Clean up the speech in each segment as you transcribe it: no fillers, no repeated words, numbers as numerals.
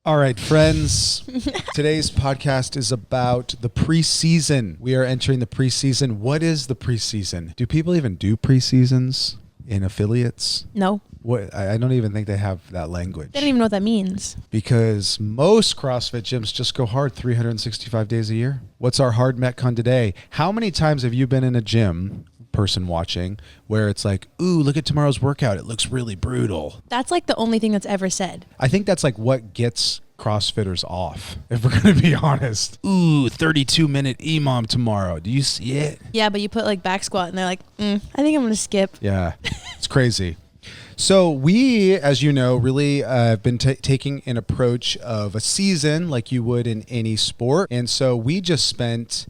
All right, friends. Today's podcast is about the preseason. We are entering the preseason. What is the preseason? Do people even do preseasons in affiliates? No. What? I don't even think they have that language. They don't even know what that means. Because most CrossFit gyms just go hard 365 days a year. What's our hard Metcon today? How many times have you been in a gym, person watching, where it's like, ooh, look at tomorrow's workout. It looks really brutal. That's like the only thing that's ever said. I think that's like what gets CrossFitters off, if we're going to be honest. Ooh, 32-minute EMOM tomorrow. Do you see it? Yeah, but you put like back squat and they're like, I think I'm going to skip. Yeah, it's crazy. So we, as you know, really have been taking an approach of a season like you would in any sport. And so we just spent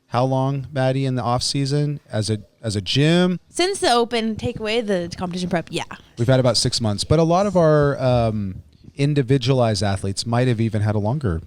how long, Maddie, in the off season as a gym? Since the open, take away the competition prep, yeah. We've had about 6 months, but a lot of our individualized athletes might have even had a longer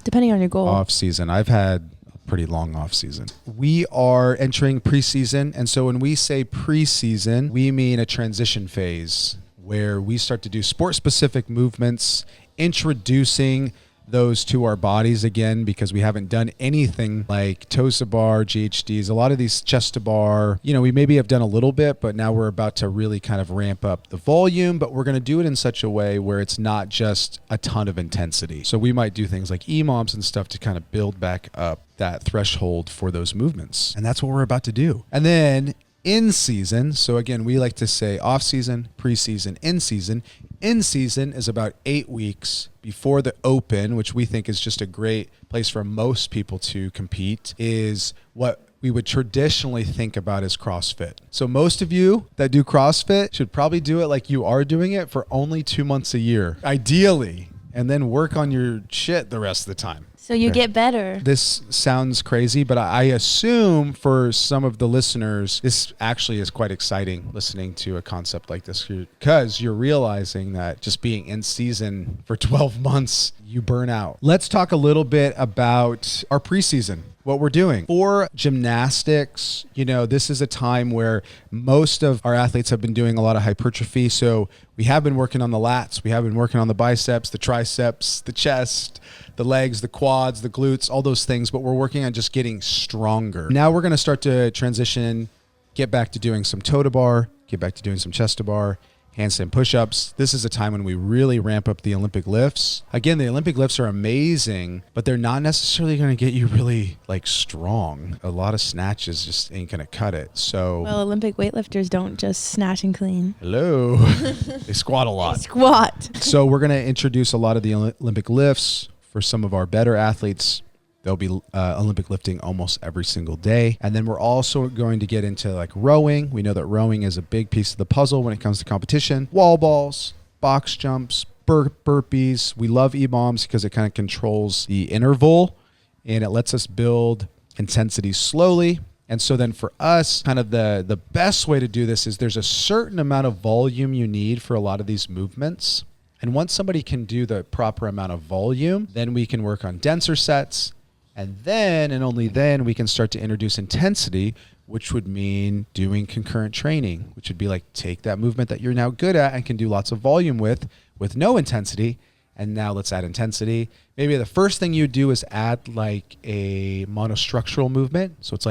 depending on your goal. off season. I've had a pretty long off season. We are entering preseason, and so when we say preseason, we mean a transition phase where we start to do sport-specific movements, introducing those to our bodies again, because we haven't done anything like toes to bar, GHDs, a lot of these chest to bar, we maybe have done a little bit, but now we're about to really kind of ramp up the volume, but we're going to do it in such a way where it's not just a ton of intensity. So we might do things like EMOMs and stuff to kind of build back up that threshold for those movements. And that's what we're about to do. And then in season, so again, we like to say off season, preseason, in season. In season is about 8 weeks before the open, which we think is just a great place for most people to compete, is what we would traditionally think about as CrossFit. So most of you that do CrossFit should probably do it like you are doing it for only 2 months a year, ideally, and then work on your shit the rest of the time. So you get better. This sounds crazy, but I assume for some of the listeners, this actually is quite exciting listening to a concept like this, because you're realizing that just being in season for 12 months, you burn out. Let's talk a little bit about our preseason, what we're doing. For gymnastics, this is a time where most of our athletes have been doing a lot of hypertrophy. So we have been working on the lats, we have been working on the biceps, the triceps, the chest, the legs, the quads, the glutes, all those things, but we're working on just getting stronger. Now we're going to start to transition, get back to doing some toe to bar, get back to doing some chest to bar, handstand push-ups. This is a time when we really ramp up the Olympic lifts. Again, the Olympic lifts are amazing, but they're not necessarily going to get you really strong. A lot of snatches just ain't going to cut it. So, well, Olympic weightlifters don't just snatch and clean. Hello. They squat a lot. They squat. So we're going to introduce a lot of the Olympic lifts for some of our better athletes. There'll be Olympic lifting almost every single day. And then we're also going to get into rowing. We know that rowing is a big piece of the puzzle when it comes to competition. Wall balls, box jumps, burpees. We love EMOMs because it kind of controls the interval and it lets us build intensity slowly. And so then for us, kind of the best way to do this is there's a certain amount of volume you need for a lot of these movements. And once somebody can do the proper amount of volume, then we can work on denser sets. And then, and only then, we can start to introduce intensity, which would mean doing concurrent training, which would be take that movement that you're now good at and can do lots of volume with no intensity. And now let's add intensity. Maybe the first thing you do is add a monostructural movement. So it's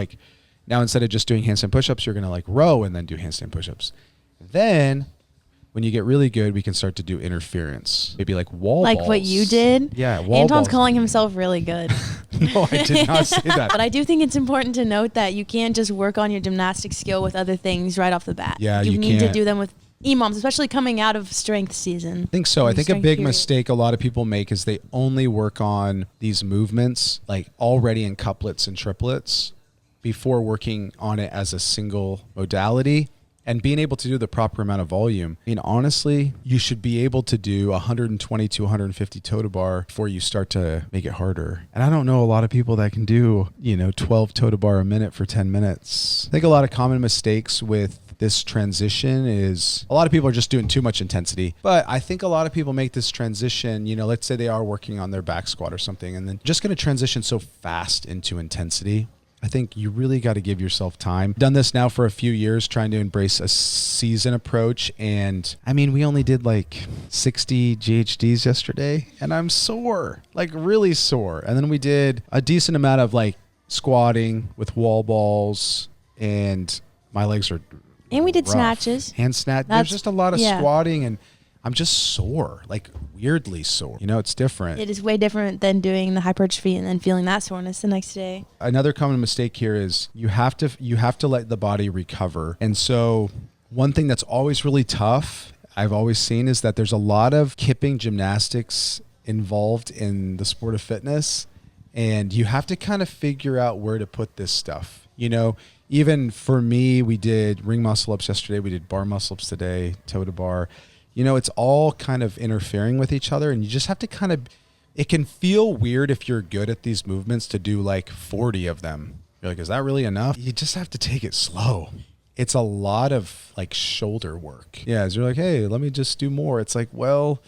now instead of just doing handstand push-ups, you're going to row and then do handstand push-ups. Then when you get really good, we can start to do interference. Maybe wall balls. Like what you did? Yeah, wall Anton's balls. calling himself really good. No, I did not say that. But I do think it's important to note that you can't just work on your gymnastic skill with other things right off the bat. Yeah, you need can't. to do them with EMOMs, especially coming out of strength season. I think so. I think a Strength big period. mistake a lot of people make is they only work on these movements already in couplets and triplets before working on it as a single modality. And being able to do the proper amount of volume. I mean, honestly, you should be able to do 120 to 150 toe to bar before you start to make it harder. And I don't know a lot of people that can do, 12 toe to bar a minute for 10 minutes. I think a lot of common mistakes with this transition is a lot of people are just doing too much intensity. But I think a lot of people make this transition, let's say they are working on their back squat or something, and then just going to transition so fast into intensity. I think you really got to give yourself time. Done this now for a few years, trying to embrace a season approach. And I mean, we only did like 60 GHDs yesterday and I'm sore, like really sore. And then we did a decent amount of like squatting with wall balls and my legs are And we did rough. snatches. Hand snatch. There's just a lot of squatting and I'm just sore, like weirdly sore. You know, it's different. It is way different than doing the hypertrophy and then feeling that soreness the next day. Another common mistake here is you have to let the body recover. And so one thing that's always really tough, I've always seen, is that there's a lot of kipping gymnastics involved in the sport of fitness. And you have to kind of figure out where to put this stuff. You know, even for me, we did ring muscle ups yesterday. We did bar muscle ups today, toe to bar. You know, it's all kind of interfering with each other and you just have to kind of, it can feel weird if you're good at these movements to do like 40 of them. You're like, is that really enough? You just have to take it slow. It's a lot of like shoulder work. Yeah, as you're like, hey, let me just do more. It's like, well,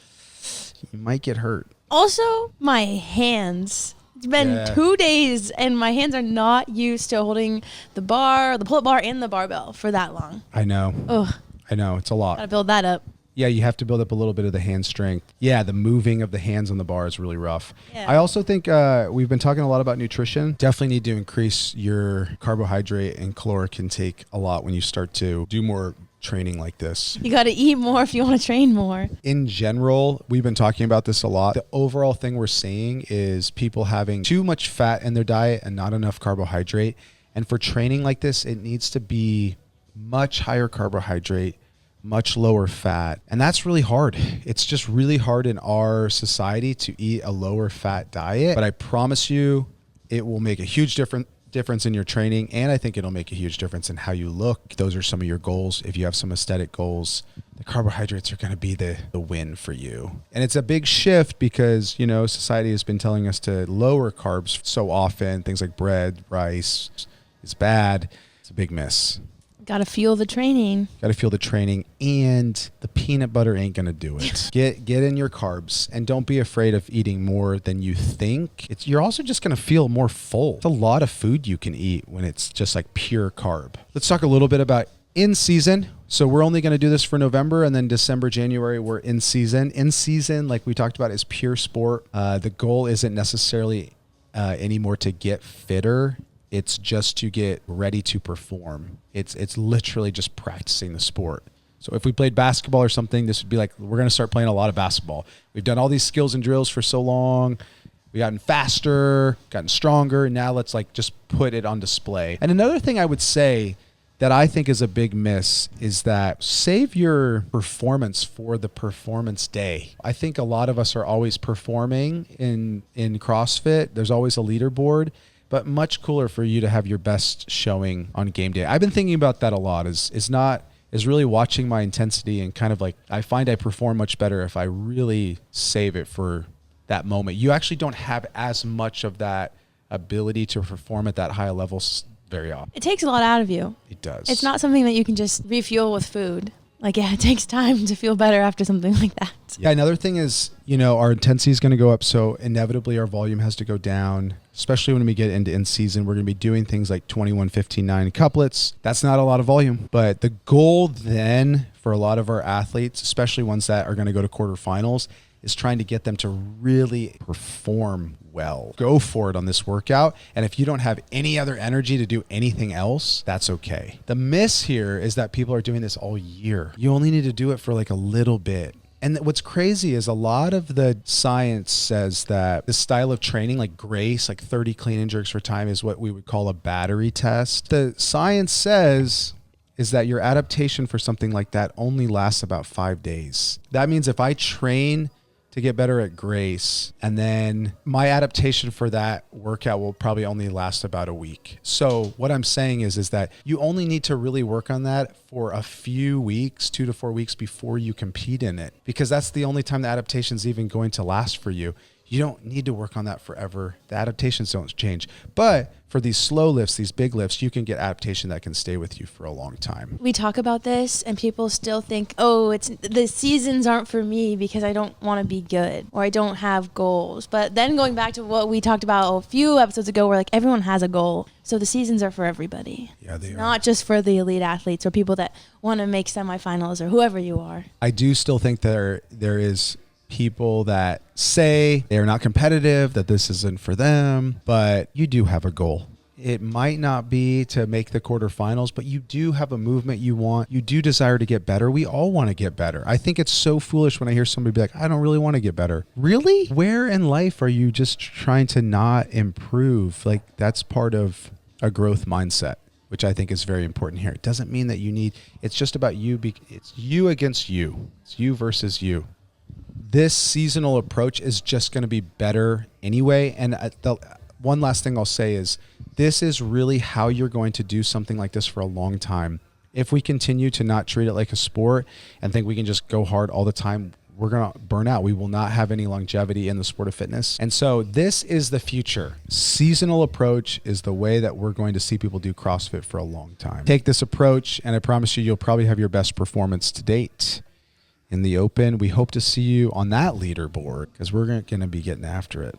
you might get hurt. Also, my hands. It's been 2 days and my hands are not used to holding the bar, the pull-up bar and the barbell for that long. I know. Ugh. I know. It's a lot. Gotta build that up. Yeah, you have to build up a little bit of the hand strength. Yeah, the moving of the hands on the bar is really rough. Yeah. I also think we've been talking a lot about nutrition. Definitely need to increase your carbohydrate and caloric intake a lot when you start to do more training like this. You got to eat more if you want to train more. In general, we've been talking about this a lot. The overall thing we're seeing is people having too much fat in their diet and not enough carbohydrate. And for training like this, it needs to be much higher carbohydrate, much lower fat. And that's really hard. It's just really hard in our society to eat a lower fat diet. But I promise you, it will make a huge difference in your training. And I think it'll make a huge difference in how you look. Those are some of your goals. If you have some aesthetic goals, the carbohydrates are going to be the win for you. And it's a big shift because, you know, society has been telling us to lower carbs so often. Things like bread, rice is bad. It's a big miss. Got to fuel the training. Got to fuel the training, and the peanut butter ain't going to do it. Get in your carbs, and don't be afraid of eating more than you think. You're also just going to feel more full. It's a lot of food you can eat when it's just like pure carb. Let's talk a little bit about in season. So we're only going to do this for November, and then December, January, we're in season. In season, like we talked about, is pure sport. The goal isn't necessarily anymore to get fitter. It's just to get ready to perform. It's literally just practicing the sport. So if we played basketball or something, this would be like, we're going to start playing a lot of basketball. We've done all these skills and drills for so long. We've gotten faster, gotten stronger. And now let's like just put it on display. And another thing I would say that I think is a big miss is that save your performance for the performance day. I think a lot of us are always performing in CrossFit. There's always a leaderboard. But much cooler for you to have your best showing on game day. I've been thinking about that a lot, is really watching my intensity and kind of like, I find I perform much better if I really save it for that moment. You actually don't have as much of that ability to perform at that high level very often. It takes a lot out of you. It does. It's not something that you can just refuel with food. Like, yeah, it takes time to feel better after something like that. Yeah, another thing is, you know, our intensity is going to go up, so inevitably our volume has to go down, especially when we get into in-season. We're going to be doing things like 21, 15, 9 couplets. That's not a lot of volume, but the goal then for a lot of our athletes, especially ones that are going to go to quarterfinals, is trying to get them to really perform well. Go for it on this workout. And if you don't have any other energy to do anything else, that's okay. The miss here is that people are doing this all year. You only need to do it for like a little bit. And what's crazy is a lot of the science says that this style of training, like Grace, like 30 clean and jerks for time, is what we would call a battery test. The science says is that your adaptation for something like that only lasts about 5 days. That means if I train to get better at Grace, and then my adaptation for that workout will probably only last about a week. So what I'm saying is that you only need to really work on that for a few weeks, 2 to 4 weeks before you compete in it, because that's the only time the adaptation is even going to last for you. You don't need to work on that forever. The adaptations don't change. But for these slow lifts, these big lifts, you can get adaptation that can stay with you for a long time. We talk about this and people still think, oh, it's the seasons aren't for me because I don't want to be good or I don't have goals. But then going back to what we talked about a few episodes ago, where like everyone has a goal. So the seasons are for everybody. Yeah, they are. Not just for the elite athletes or people that want to make semifinals or whoever you are. I do still think there is people that say they're not competitive, that this isn't for them, but you do have a goal. It might not be to make the quarterfinals, but you do have a movement you want. You do desire to get better. We all want to get better. I think it's so foolish when I hear somebody be like, I don't really want to get better. Really? Where in life are you just trying to not improve? Like, that's part of a growth mindset, which I think is very important here. It doesn't mean that it's just about you. It's you against you. It's you versus you. This seasonal approach is just going to be better anyway. And the one last thing I'll say is this is really how you're going to do something like this for a long time. If we continue to not treat it like a sport and think we can just go hard all the time, we're going to burn out. We will not have any longevity in the sport of fitness. And so this is the future. Seasonal approach is the way that we're going to see people do CrossFit for a long time. Take this approach and I promise you'll probably have your best performance to date. In the open, we hope to see you on that leaderboard because we're going to be getting after it.